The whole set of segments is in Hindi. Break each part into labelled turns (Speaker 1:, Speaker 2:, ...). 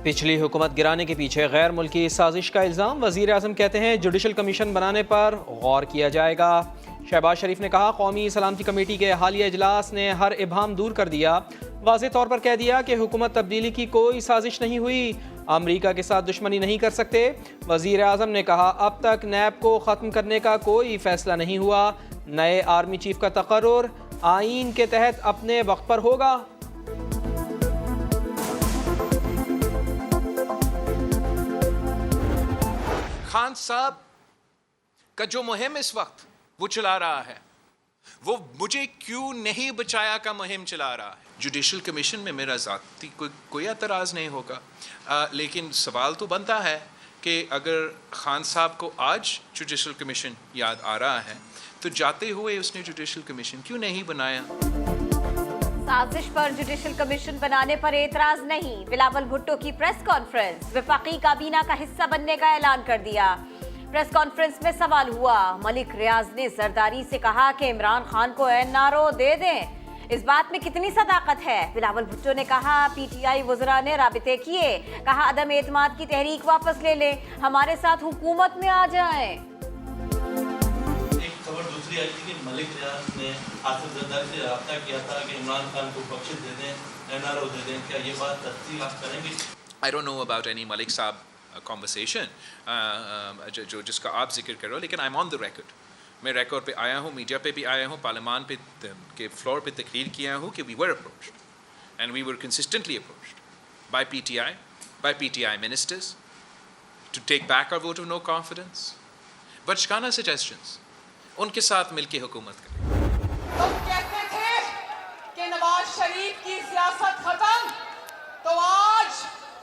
Speaker 1: पिछली हुकूमत गिराने के पीछे गैर मुल्की साजिश का इल्ज़ाम। वज़ीर आज़म कहते हैं जुडिशल कमीशन बनाने पर गौर किया जाएगा। शहबाज शरीफ ने कहा कौमी सलामती कमेटी के हालिया इजलास ने हर इबाहम दूर कर दिया। वाज़ेह तौर पर कह दिया कि हुकूमत तब्दीली की कोई साजिश नहीं हुई, अमरीका के साथ दुश्मनी नहीं कर सकते। वज़ीर आज़म ने कहा अब तक नैब को ख़त्म करने का कोई फैसला नहीं हुआ। नए आर्मी चीफ का तकर्रुर आईन के तहत अपने वक्त पर होगा।
Speaker 2: खान साहब का जो मुहिम इस वक्त वो चला रहा है, वो मुझे क्यों नहीं बचाया का मुहिम चला रहा है। जुडिशल कमीशन में मेरा ज़ाती कोई एतराज़ नहीं होगा, लेकिन सवाल तो बनता है कि अगर खान साहब को आज जुडिशल कमीशन याद आ रहा है तो जाते हुए उसने जुडिशल कमीशन क्यों नहीं बनाया।
Speaker 3: साजिश पर जुडिशल कमीशन बनाने पर एतराज नहीं। बिलावल भुट्टो की प्रेस कॉन्फ्रेंस, वफाकी काबीना का हिस्सा बनने का ऐलान कर दिया। प्रेस कॉन्फ्रेंस में सवाल हुआ, मलिक रियाज ने जरदारी से कहा कि इमरान खान को एनआरओ दे दें, इस बात में कितनी सदाकत है। बिलावल भुट्टो ने कहा पीटीआई वज़रा ने राबिते किए, कहा अदम एतमाद की तहरीक वापस ले लें, हमारे साथ हुकूमत में आ जाएं।
Speaker 4: खबर दूसरी आई थी कि मलिक रियाज ने आसिफ जरदारी से रब्ता किया था कि इमरान खान को बख्शिश दे दें, एनआरओ दे दें। क्या ये बात तफसील आप करेंगे?
Speaker 2: I don't know about any Malik साहब कॉन्वर्सेशन जो जिसका आप जिक्र कर रहे हो, लेकिन I am on the record. मैं रिकॉर्ड पे आया हूँ, मीडिया पे भी आया हूँ, पार्लियामान पे के फ्लोर पे तकरीर किया हूँ कि we were approached and we were consistently approached by PTI ministers to take back our vote of no confidence, बचकाना सजेशंस, उनके साथ मिलकर हुकूमत करें।
Speaker 5: तुम कहते थे कि नवाज शरीफ की सियासत खत्म, तो आज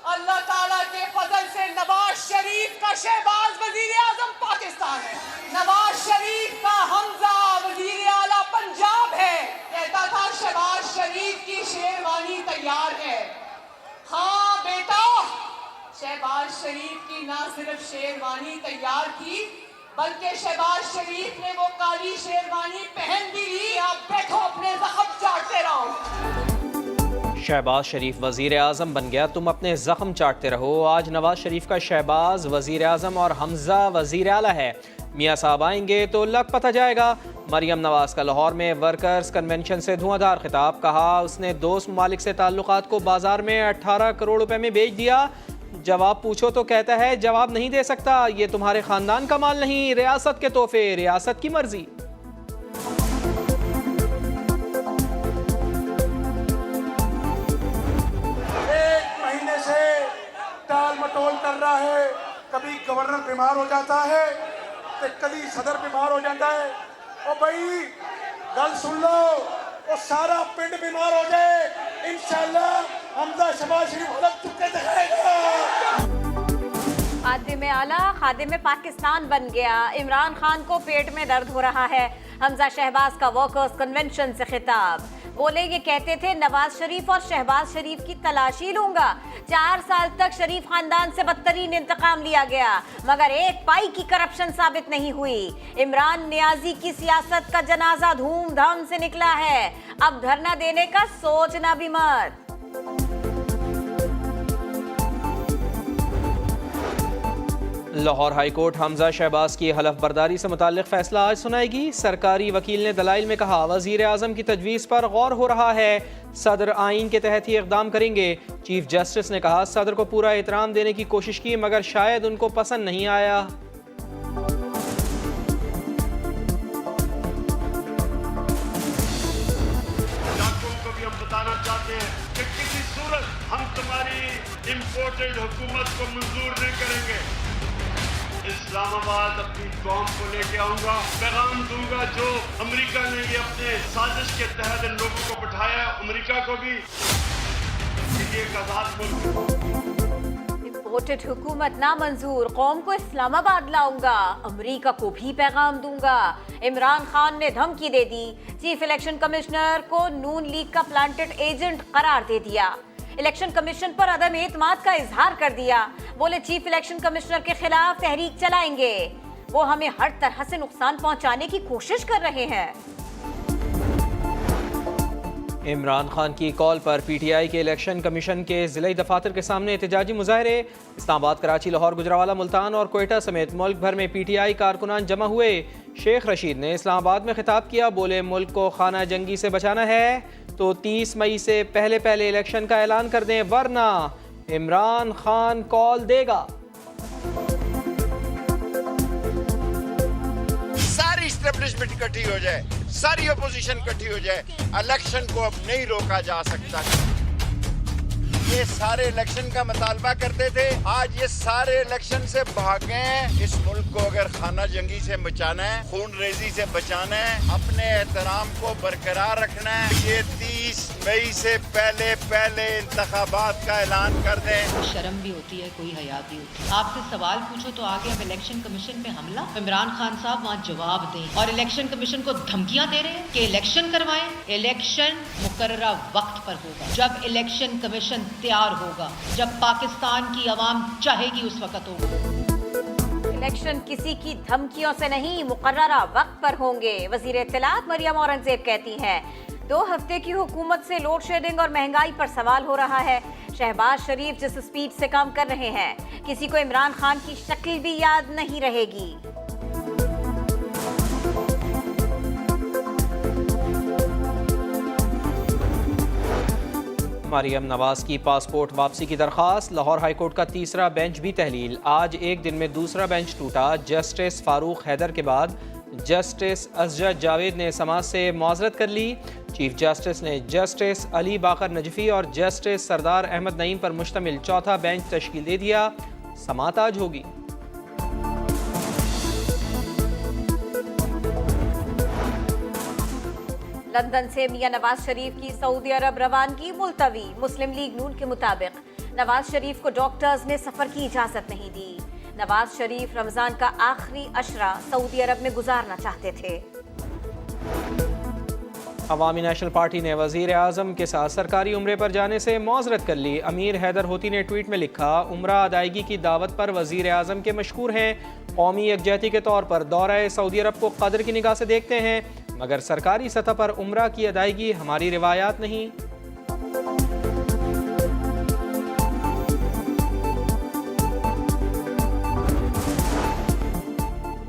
Speaker 5: अल्लाह ताला के फजल से नवाज शरीफ का शहबाज वजीर आजम पाकिस्तान है, नवाज शरीफ का हमजा वजीर आला पंजाब है। कहता था शहबाज शरीफ की शेरवानी तैयार है। हाँ बेटा, शहबाज शरीफ की ना सिर्फ शेरवानी तैयार की बल्कि शहबाज शरीफ ने वो काली शेरवानी पहन भी ली। आप बैठो, अपने जख्म चाटते रहो।
Speaker 1: शहबाज शरीफ वज़ीर आज़म बन गया, तुम अपने ज़ख्म चाटते रहो। आज नवाज शरीफ का शहबाज वज़ीर आज़म और हमजा वज़ीर आला है। मियाँ साहब आएंगे तो लग पता जाएगा। मरियम नवाज का लाहौर में वर्कर्स कन्वेंशन से धुआंधार खिताब, कहा उसने दोस्त ममालिक से ताल्लुकात को बाजार में 18 करोड़ रुपए में बेच दिया। जवाब पूछो तो कहता है जवाब नहीं दे सकता, ये तुम्हारे खानदान का माल नहीं, रियासत के तोहफे, रियासत की मर्जी।
Speaker 6: एक महीने से टाल मटोल कर रहा है, कभी गवर्नर बीमार हो जाता है तो कभी सदर बीमार हो जाता है। ओ भाई गल सुन लो, वो सारा पिंड बीमार हो जाए, इंशाल्लाह हमजा शहबाज शरीफ अलग चुके दिखाएगा।
Speaker 3: खादिम आला खादिम पाकिस्तान बन गया। इमरान खान को पेट में दर्द हो रहा है। हमजा शहबाज का वर्कर्स कन्वेंशन से खिताब, बोले ये कहते थे नवाज शरीफ और शहबाज शरीफ की तलाशी लूंगा। 4 साल तक शरीफ खानदान से बदतरीन इंतकाम लिया गया, मगर एक पाई की करप्शन साबित नहीं हुई। इमरान नियाजी की सियासत का जनाजा धूमधाम से निकला है, अब धरना देने का सोचना भी मत।
Speaker 1: लाहौर हाई कोर्ट हमजा शहबाज की हलफ बर्दारी से मुताल्लिक फैसला आज सुनाएगी। सरकारी वकील ने दलाइल में कहा वजीर आजम की तजवीज़ पर गौर हो रहा है, सदर आइन के तहत ही इक़दाम करेंगे। चीफ जस्टिस ने कहा सदर को पूरा एहतराम देने की कोशिश की, मगर शायद उनको पसंद नहीं आया।
Speaker 7: को भी हम बताना चाहते हैं कि किसी सूरत हम तुम्हारी इम्पोर्टेड हुकूमत को मंजूर नहीं करेंगे। इस्लामाबाद अपनी कौम को लेके आऊंगा, पैगाम दूंगा जो अमेरिका ने ये अपने साजिश के तहत इन लोगों को बिठाया, अमेरिका को भी ये एक आजाद मुल्क।
Speaker 3: इम्पोर्टेड हुकूमत ना मंजूर, कौम को इस्लामाबाद लाऊंगा, अमेरिका को भी पैगाम दूंगा। इमरान खान ने धमकी दे दी। चीफ इलेक्शन कमिश्नर को नून लीग का प्लांटेड एजेंट करार दे दिया। इलेक्शन कमीशन पर अदम एतमाद का इजहार कर दिया। बोले चीफ इलेक्शन कमिश्नर के खिलाफ तहरीक चलाएंगे, वो हमें हर तरह से नुकसान पहुंचाने की कोशिश कर रहे हैं।
Speaker 1: इमरान खान की कॉल पर PTI के इलेक्शन कमीशन के ज़िले दफातर के सामने एहतजाजी मुजाहरे। इस्लामाबाद, कराची, लाहौर, गुजरावाला, मुल्तान और कोयटा समेत मुल्क भर में PTI कारकुनान जमा हुए। शेख रशीद ने इस्लामाबाद में खिताब किया, बोले मुल्क को खाना जंगी से बचाना है तो 30 मई से पहले पहले इलेक्शन का ऐलान कर दें, वरना इमरान खान कॉल देगा।
Speaker 8: सारी इस्टेब्लिशमेंट इकट्ठी हो जाए, सारी अपोजिशन इकट्ठी हो जाए, इलेक्शन को अब नहीं रोका जा सकता। ये सारे इलेक्शन का मुतालबा करते थे, आज ये सारे इलेक्शन से भागे। इस मुल्क को अगर खाना जंगी से बचाना है, खून रेजी से बचाना है, अपने एहतराम को बरकरार रखना है, ये 30 मई से पहले पहले इंतखाबात का ऐलान कर दें।
Speaker 9: शर्म भी होती है, कोई हया भी होती है। आपसे सवाल पूछो तो आगे हम इलेक्शन कमीशन पे हमला, इमरान खान साहब वहाँ जवाब दें। और इलेक्शन कमीशन को धमकियां दे रहे हैं कि इलेक्शन करवाएं। इलेक्शन मुकर्ररा वक्त पर होगा, जब इलेक्शन कमीशन तैयार होगा, जब पाकिस्तान की आवाम चाहेगी उस वक्त होगा।
Speaker 3: इलेक्शन किसी की धमकियों से नहीं, मुकर्ररा वक्त पर होंगे। वजीर इत्तलात मरियम औरंगजेब कहती हैं 2 हफ्ते की हुकूमत से लोड शेडिंग और महंगाई पर सवाल हो रहा है। शहबाज शरीफ जिस स्पीड से काम कर रहे हैं, किसी को इमरान खान की शक्ल भी याद नहीं रहेगी।
Speaker 1: मरियम नवाज की पासपोर्ट वापसी की दरख्वास्त। लाहौर हाईकोर्ट का तीसरा बेंच भी तहलील। आज एक दिन में दूसरा बेंच टूटा। जस्टिस फारूक हैदर के बाद जस्टिस असजद जावेद ने समाअत से मुआज़रत कर ली। चीफ जस्टिस ने जस्टिस अली बाकर नजफी और जस्टिस सरदार अहमद नईम पर मुश्तमिल चौथा बेंच तश्कील दे दिया। समाअत आज होगी।
Speaker 3: लंदन से मियां नवाज शरीफ की सऊदी अरब रवानगी मुलतवी। मुस्लिम लीग नून के मुताबिक नवाज शरीफ को डॉक्टर्स ने सफर की इजाजत नहीं दी। नवाज शरीफ रमजान का आखिरी अशरा सऊदी अरब में गुजारना चाहते थे।
Speaker 1: अवामी नेशनल पार्टी ने वज़ीर आज़म के साथ सरकारी उम्रे पर जाने से मुआज़रत कर ली। अमीर हैदर होती ने ट्वीट में लिखा, उम्रा अदायगी की दावत पर वज़ीर आज़म के मशकूर हैं। कौमी यकजहती के तौर पर दौरा सऊदी अरब को कदर की निगाह से देखते हैं, मगर सरकारी सतह पर उम्रा की अदायगी हमारी रिवायात नहीं।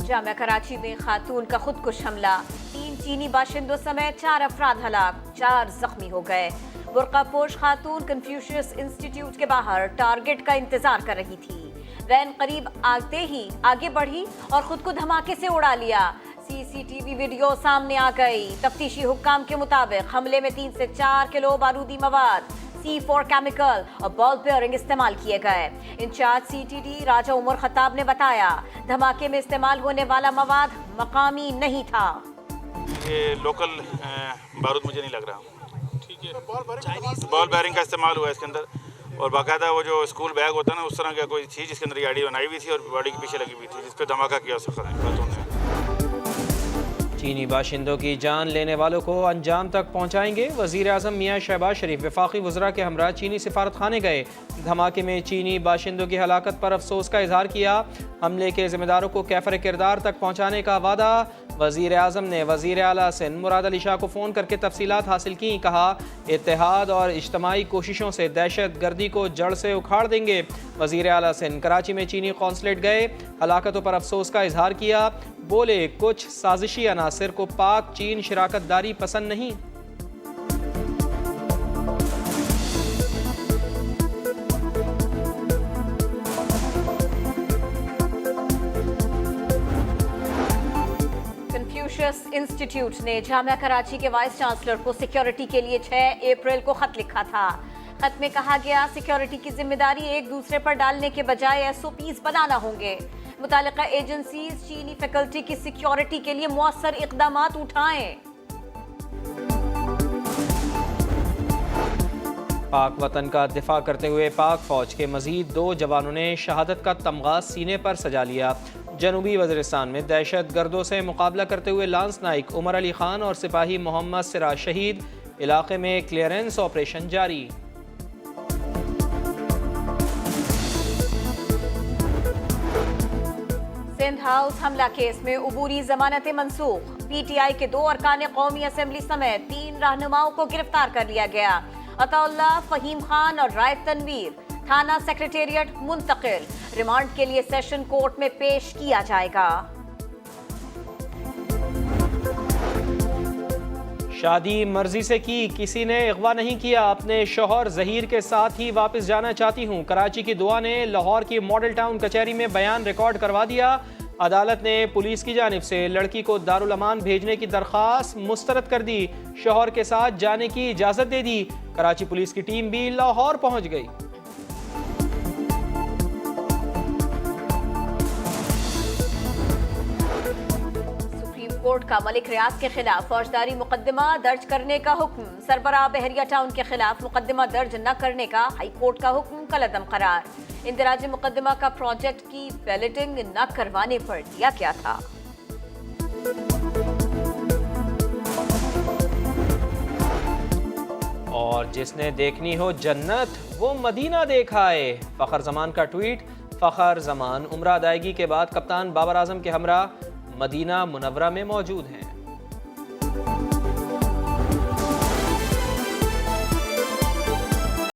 Speaker 3: जामिया कराची में खातून का खुदकुश हमला। 3 चीनी बाशिंदों समेत 4 अफराद हलाक, 4 जख्मी हो गए। बुर्कापोश खातून कन्फ्यूशियस इंस्टीट्यूट के बाहर टारगेट का इंतजार कर रही थी। वैन करीब आते ही आगे बढ़ी और खुद को धमाके से उड़ा लिया। CCTV वीडियो सामने आ गई। तफ्तीशी हुक्काम के मुताबिक हमले में 3 से 4 किलो बारूदी मवाद, C4 केमिकल और बॉल बेयरिंग इस्तेमाल किए गए। इंचार्ज CTD राजा उमर खताब ने बताया, धमाके में इस्तेमाल होने वाला मवाद मकामी नहीं था।
Speaker 10: ये लोकल बारूद मुझे नहीं लग रहा। ठीक है, बॉल बेयरिंग का इस्तेमाल हुआ इसके अंदर, और बाकायदा वो जो स्कूल बैग होता है ना, उस तरह का कोई चीज़ जिसके अंदर ये आईडी बनाई हुई थी और बॉडी के पीछे लगी हुई थी, जिस पर धमाका किया उसने।
Speaker 1: चीनी बाशिंदों की जान लेने वालों को अंजाम तक पहुंचाएंगे। वज़ीर आज़म मियां शहबाज शरीफ वफाकी वज़रा के हमरा चीनी सिफारत खाने गए। धमाके में चीनी बाशिंदों की हलाकत पर अफसोस का इजहार किया। हमले के ज़िम्मेदारों को कैफर किरदार तक पहुँचाने का वादा। वज़ीर आज़म ने वज़ीर आला सिंध मुराद अली शाह को फ़ोन करके तफसीलात हासिल की। कहा, इत्तेहाद और इज्तमाई कोशिशों से दहशत गर्दी को जड़ से उखाड़ देंगे। वज़ीर आला सिंध कराची में चीनी कौंसलेट गए, हलाकतों पर अफसोस का इजहार किया। बोले, कुछ साजिशी अनासिर को पाक चीन शराकत दारी पसंद नहीं।
Speaker 3: कन्फ्यूशियस इंस्टीट्यूट ने जामिया कराची के वाइस चांसलर को सिक्योरिटी के लिए 6 अप्रैल को खत लिखा था। खत में कहा गया, सिक्योरिटी की जिम्मेदारी एक दूसरे पर डालने के बजाय SOPs बनाना होंगे। मुतालिका एजेंसीज चीनी फैकल्टी की सिक्योरिटी के लिए मौसर इक़दामात उठाएं।
Speaker 1: पाक वतन का दिफा करते हुए पाक फौज के मजीद 2 जवानों ने शहादत का तमगा सीने पर सजा लिया। जनूबी वज़ीरिस्तान में दहशत गर्दों से मुकाबला करते हुए लांस नाइक उमर अली खान और सिपाही मोहम्मद सिराज शहीद। इलाके में क्लियरेंस ऑपरेशन जारी।
Speaker 3: सिंध हाउस हमला केस में उबूरी जमानतें मंसूख। पीटीआई के 2 अरकान कौमी असेंबली समेत 3 रहनुमाओं को गिरफ्तार कर लिया गया। अताउल्लाह, फहीम खान और रायत तनवीर थाना सेक्रेटेरिएट मुंतकिल। रिमांड के लिए सेशन कोर्ट में पेश किया जाएगा।
Speaker 1: शादी मर्जी से की, किसी ने अगवा नहीं किया। अपने शौहर जहीर के साथ ही वापस जाना चाहती हूँ। कराची की दुआ ने लाहौर की मॉडल टाउन कचहरी में बयान रिकॉर्ड करवा दिया। अदालत ने पुलिस की जानिब से लड़की को दारुल अमान भेजने की दरख्वास्त मुस्तरद कर दी। शौहर के साथ जाने की इजाज़त दे दी। कराची पुलिस की टीम भी लाहौर पहुँच गई।
Speaker 3: कोर्ट का मलिक रियाज के खिलाफ फौजदारी मुकदमा दर्ज करने का हुक्म। सरबराह बहरिया टाउन के खिलाफ मुकदमा दर्ज न करने का हाई कोर्ट का हुक्म कलअदम करार। इंदिराजी मुकदमा का प्रोजेक्ट की बैलेटिंग न करवाने पर दिया गया था।
Speaker 1: और जिसने देखनी हो जन्नत वो मदीना देखा है। फ़खर जमान का ट्वीट। फ़खर जमान उम्रा अदायगी के बाद कप्तान बाबर आजम के हमरा मदीना मुनव्वरा में मौजूद हैं।